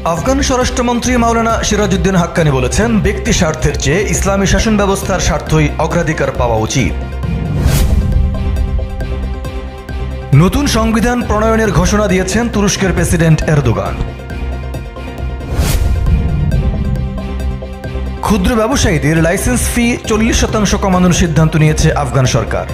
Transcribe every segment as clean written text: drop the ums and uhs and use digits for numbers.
আফগান স্বরাষ্ট্রমন্ত্রী মাওলানা সিরাজউদ্দিন হাক্কানি বলেছেন, ব্যক্তি স্বার্থের চেয়ে ইসলামী শাসন ব্যবস্থার স্বার্থই অগ্রাধিকার পাওয়া উচিত। নতুন সংবিধান প্রণয়নের ঘোষণা দিয়েছেন তুরস্কের প্রেসিডেন্ট এরদোগান। ক্ষুদ্র ব্যবসায়ীদের লাইসেন্স ফি 40% কমানোর সিদ্ধান্ত নিয়েছে আফগান সরকার।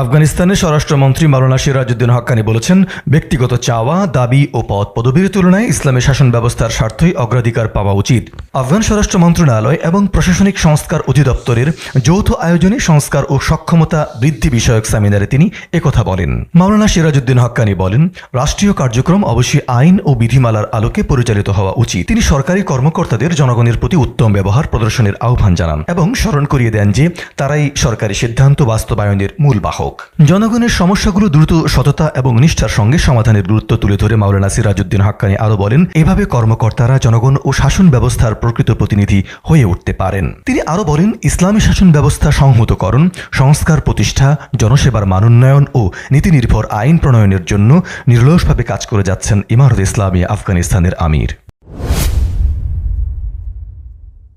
আফগানিস্তানের স্বরাষ্ট্রমন্ত্রী মাওলানা সিরাজউদ্দিন হাক্কানি বলেছেন, ব্যক্তিগত চাওয়া, দাবি ও পদ পদবীর তুলনায় ইসলামী শাসন ব্যবস্থার স্বার্থই অগ্রাধিকার পাওয়া উচিত। আফগান স্বরাষ্ট্র মন্ত্রণালয় এবং প্রশাসনিক সংস্কার অধিদপ্তরের যৌথ আয়োজনে সংস্কার ও সক্ষমতা বৃদ্ধি বিষয়ক সেমিনারে তিনি একথা বলেন। মাওলানা সিরাজউদ্দিন হাক্কানি বলেন, রাষ্ট্রীয় কার্যক্রম অবশ্যই আইন ও বিধিমালার আলোকে পরিচালিত হওয়া উচিত। তিনি সরকারি কর্মকর্তাদের জনগণের প্রতি উত্তম ব্যবহার প্রদর্শনের আহ্বান জানান এবং স্মরণ করিয়ে দেন যে তারাই সরকারি সিদ্ধান্ত বাস্তবায়নের মূল বাহক। জনগণের সমস্যাগুলো দ্রুত, সততা এবং নিষ্ঠার সঙ্গে সমাধানের গুরুত্ব তুলে ধরে মাওলানা সিরাজউদ্দিন হাক্কানি আরো বলেন, এভাবে কর্মকর্তারা জনগণ ও শাসন ব্যবস্থার প্রকৃত প্রতিনিধি হয়ে উঠতে পারেন। তিনি আরো বলেন, ইসলামী শাসন ব্যবস্থা সংহতকরণ, সংস্কার প্রতিষ্ঠা, জনসেবার মানোন্নয়ন ও নীতিনির্ভর আইন প্রণয়নের জন্য নিরলসভাবে কাজ করে যাচ্ছেন ইমারত ইসলামিয়া আফগানিস্তানের আমির।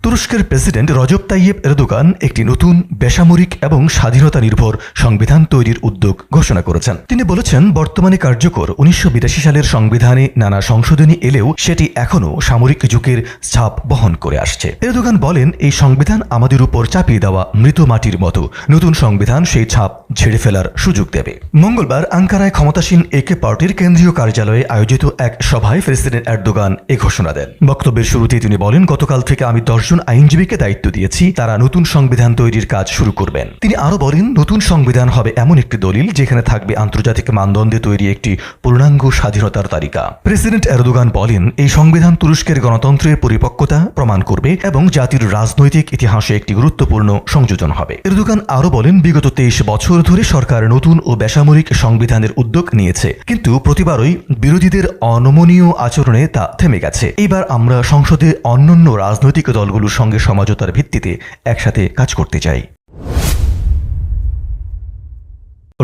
তুরস্কের প্রেসিডেন্ট রজব তাইয়েব এরদোগান একটি নতুন বেসামরিক এবং স্বাধীনতা নির্ভর সংবিধান তৈরির উদ্যোগ ঘোষণা করেছেন। তিনি বলেছেন, বর্তমানে কার্যকর 1982 সালের সংবিধানে নানা সংশোধনী এলেও সেটি এখনও সামরিক যুগের ছাপ বহন করে আসছে। এরদোগান বলেন, এই সংবিধান আমাদের উপর চাপিয়ে দেওয়া মৃত মাটির মতো। নতুন সংবিধান সেই ছাপ ঝেড়ে ফেলার সুযোগ দেবে। মঙ্গলবার আঙ্কারায় ক্ষমতাসীন একে পার্টির কেন্দ্রীয় কার্যালয়ে আয়োজিত এক সভায় প্রেসিডেন্ট এরদোগান এ ঘোষণা দেন। বক্তব্যের শুরুতেই তিনি বলেন, গতকাল থেকে আমি 10 জন আইনজীবীকে দায়িত্ব দিয়েছি, তারা নতুন সংবিধান তৈরির কাজ শুরু করবেন। তিনি আরো বলেন, নতুন সংবিধান হবে এমন একটি দলিল যেখানে থাকবে আন্তর্জাতিক মানদণ্ডে তৈরি একটি পূর্ণাঙ্গ স্বাধীনতার তালিকা। প্রেসিডেন্ট এরদোগান বলেন, এই সংবিধান তুরস্কের গণতন্ত্রের পরিপক্কতা প্রমাণ করবে এবং জাতির রাজনৈতিক ইতিহাসে একটি গুরুত্বপূর্ণ সংযোজন হবে। এরদোগান আরো বলেন, বিগত 23 বছর ধরে সরকার নতুন ও বেসামরিক সংবিধানের উদ্যোগ নিয়েছে, কিন্তু প্রতিবারই বিরোধীদের অনমনীয় আচরণে তা থেমে গেছে। এবার আমরা সংসদে অন্যান্য রাজনৈতিক দলগুলোর সঙ্গে সমঝোতার ভিত্তিতে একসাথে কাজ করতে চাই।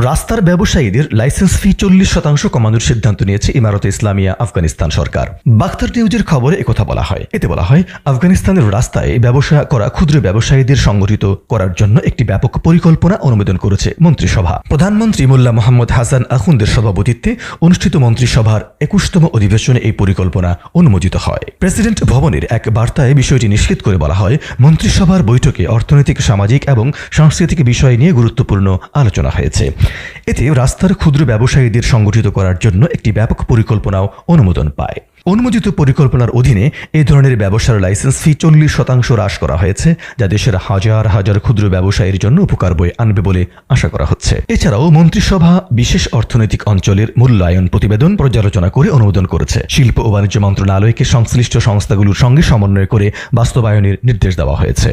রাস্তার ব্যবসায়ীদের লাইসেন্স ফি 40% কমানোর সিদ্ধান্ত নিয়েছে ইমারত ইসলামিয়া আফগানিস্তান সরকার। বাখতার নিউজের খবরে একথা বলা হয়। এতে বলা হয়, আফগানিস্তানের রাস্তায় ব্যবসা করা ক্ষুদ্র ব্যবসায়ীদের সংগঠিত করার জন্য একটি ব্যাপক পরিকল্পনা অনুমোদন করেছে মন্ত্রিসভা। প্রধানমন্ত্রী মোল্লা মোহাম্মদ হাসান আখুন্দের সভাপতিত্বে অনুষ্ঠিত মন্ত্রিসভার 21তম অধিবেশনে এই পরিকল্পনা অনুমোদিত হয়। প্রেসিডেন্ট ভবনের এক বার্তায় বিষয়টি নিশ্চিত করে বলা হয়, মন্ত্রিসভার বৈঠকে অর্থনৈতিক, সামাজিক এবং সাংস্কৃতিক বিষয় নিয়ে গুরুত্বপূর্ণ আলোচনা হয়েছে। এতে রাস্তার ক্ষুদ্র ব্যবসায়ীদের সংগঠিত করার জন্য একটি ব্যাপক পরিকল্পনাও অনুমোদন পায়। অনুমোদিত পরিকল্পনার অধীনে এই ধরনের ব্যবসার লাইসেন্স ফি 40% হ্রাস করা হয়েছে, যা দেশের হাজার হাজার ক্ষুদ্র ব্যবসায়ীর জন্য উপকার বয়ে আনবে বলে আশা করা হচ্ছে। এছাড়াও মন্ত্রিসভা বিশেষ অর্থনৈতিক অঞ্চলের মূল্যায়ন প্রতিবেদন পর্যালোচনা করে অনুমোদন করেছে। শিল্প ও বাণিজ্য মন্ত্রণালয়কে সংশ্লিষ্ট সংস্থাগুলোর সঙ্গে সমন্বয় করে বাস্তবায়নের নির্দেশ দেওয়া হয়েছে।